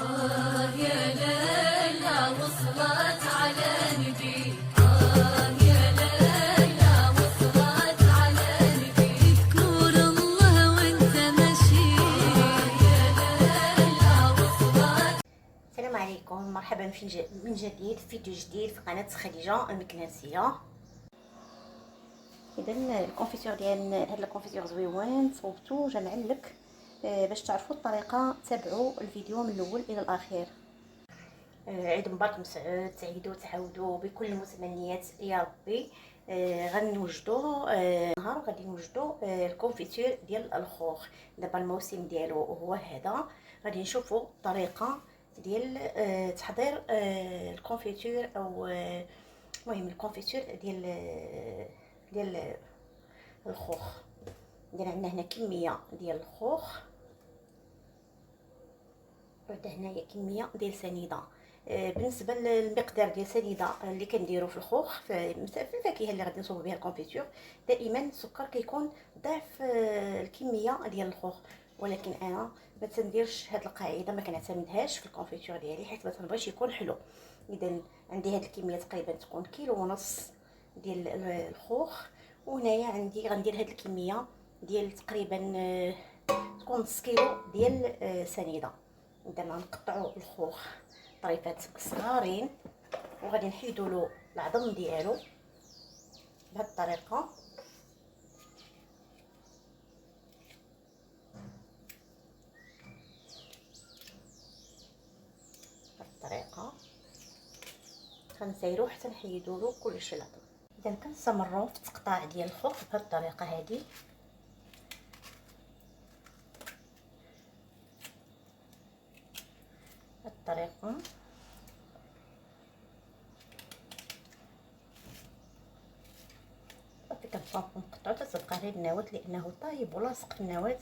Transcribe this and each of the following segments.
يا ليلى وصلت على نبي، يا ليلى وصلت على نبي، اذكر الله وانت ماشي، يا ليلى وصلت. السلام عليكم، مرحبا من جديد في فيديو جديد في قناه خديجه المكناسيه. اذا الكونفيتور ديال هاد الكونفيتور زويون صوبتو جا معلك. باش تعرفوا الطريقه تابعوا الفيديو من الاول الى الاخير. عيد مبارك مسعود، تعيدوا تعاودوا بكل المتمنيات يا ربي. غنوجدوا نهار غادي نوجدوا الكونفيتور ديال الخوخ. دابا الموسم ديالو هو هذا. غادي نشوفوا الطريقه ديال تحضير الكونفيتور او المهم الكونفيتور ديال الخوخ. عندنا هنا كميه ديال الخوخ، وعندنا هنايا كميه ديال سنيده. بالنسبه للمقدار ديال سنيده اللي كنديرو في الخوخ في الفاكهه اللي غادي نصوبو بها الكونفيتور، دائما السكر كيكون ضعف الكميه ديال الخوخ. ولكن انا ما تنديرش هاد القاعده، ما كنعتمدهاش في الكونفيتور ديالي حيت ما تنبغيش يكون حلو. اذا عندي هاد الكميه تقريبا تكون كيلو ونص ديال الخوخ، وهنايا عندي غندير هاد الكميه ديال تقريبا تكون نص كيلو ديال سنيده. اذا غنقطعوا الخوخ طريفات صغارين وغادي نحيدوا له العظم ديالو بهذه الطريقه. غنسيرو حتى نحيدوا له كلشي العظم. اذا كنستمروا في التقطاع ديال الخوخ بهذه الطريقه هذه. الطريقه صافي كنصاوب نقطعو حتى تبقى غير النواه، لانه طايب ولاصق في النواه،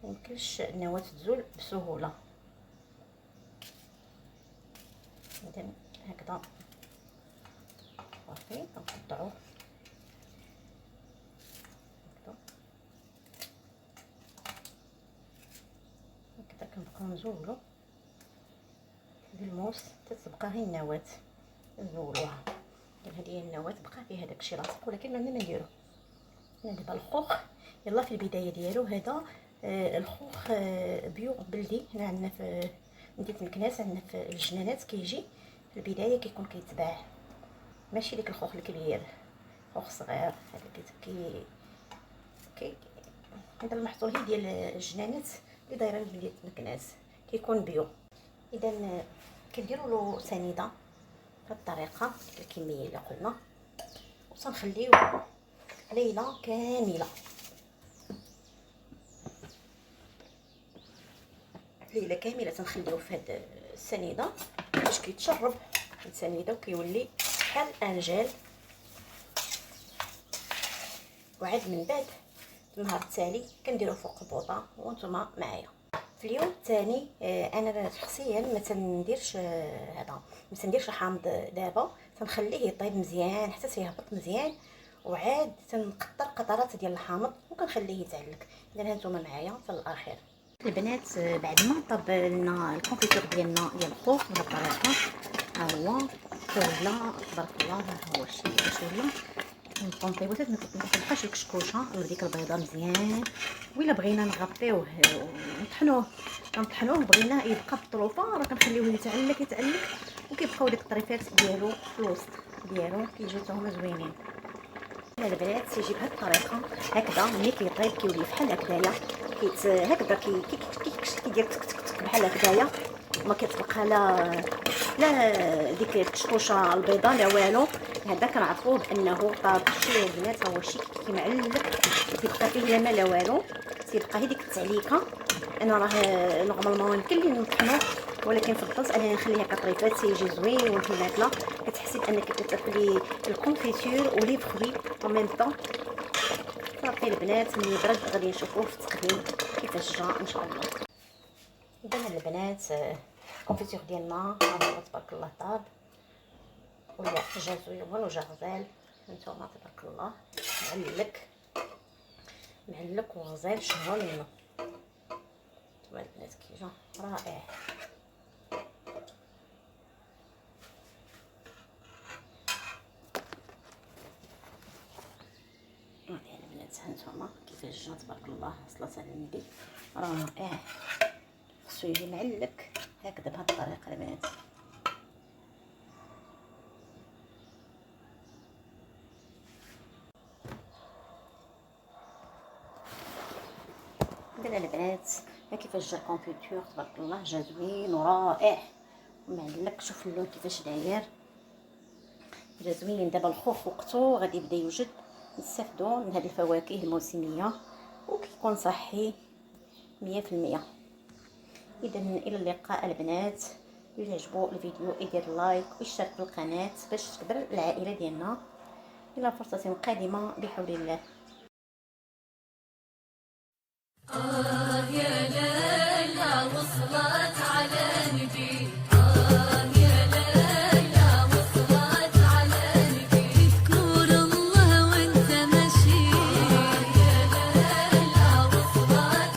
ميمكنش النواه تزول بسهوله. اذا هكذا صافي كنقطعو هكذا، كنبقاو نزولو بالموس حتى تبقى غير النواه نزولوها. هذه هي النواه بقى فيها داكشي لاصق، ولكن ما عندنا نديرو. دابا الخوخ يلا في البدايه ديالو هذا الخوخ بيو بلدي. هنا عندنا في مدينه مكناس، عندنا في الجنانات كيجي في البدايه كيكون كيتباع، ماشي داك الخوخ الكبير، خوخ صغير هذا كي هذا المحصول هي ديال الجنانات اللي دايره في مدينه مكناس كيكون بيو. اذا كنديروا له سنيده بهذه الطريقه الكميه اللي قلنا، وصنخليو ليله كامله. ليله كامله تنخليوه في هاد السنيده باش كيتشرب السنيده وكيولي بحال انجال. وعاد من بعد النهار التالي كنديرو فوق البوطه وانتم معايا. في اليوم الثاني انا شخصيا ما تنديرش هذا، ما تنديرش الحامض دابا، تنخليه يطيب مزيان حتى تيهبط مزيان، وعاد تنقطر قطرات ديال الحامض وكنخليه يتعلق. اذا هانتوما معايا حتى الاخير. البنات بعد ما طاب لنا الكونفيتور ديالنا ديال الخوخ بهذه الطريقه، ها هو ولا تبارك الله، ها هو الشيء باش ولا نبقاو نطيبو حتى ما تبقاش الكشكوشه ولا ديك البيضه مزيان. وإلا بغينا نغطيوه ونطحنوه بغينا يبقى بالطروفه، راه كنخليوه يتعلق وكيبقاو ديك الطريفات ديالو في الوسط ديالو كيجيو حتى هما زوينين. البنات تيجي بهذه الطريقه هكذا، ملي كيطيب كيولي بحال هكذايا، هكذا كيدير تك تك تك بحال هكذايا، ما كتبقى لا ديك الكشكوشه البيضاء لا والو. هذا كنعرفوه بانه طاب. شتي البنات، هو الشيء كيمعلق، كيبقى فيه لا ما لا والو، تيبقى هي ديك التعليكه. انا راه نورمالمون يمكن لي نطحنوه، ولكن فضلت انني نخليها كطريفات تيجي زوين وانت ماكله كتحسي بانك كتاكلي الكونفيتور ولي فخوي او ميم طون. صافي البنات، ملي برد غادي نشوفوه في التقديم كيفاش جا ان شاء الله. اذا البنات الكونفيتور ديالنا هو تبارك الله طاب ولا جا زويون وجا غزال. هانتوما تبارك الله معلك وغزال شهوا منه. البنات كي جا رائع. الدجاج تبارك الله صلاه على النبي رائع. خصو يجي معلك هكذا بهاد الطريقه البنات. دابا البنات ها كيفاش جا الكونفيتور تبارك الله، جا زوين ورائع ومعلك. شوف اللون كيفاش داير، جا زوين. دابا الخوخ وقتو غادي يبدا يوجد، نستافدو من هاد الفواكه الموسميه وكيكون صحي 100%. اذا الى اللقاء البنات، اللي عجبو الفيديو يدير لايك ويشترك في القناه باش تكبر العائله ديالنا. الى فرصه قادمه بحول الله.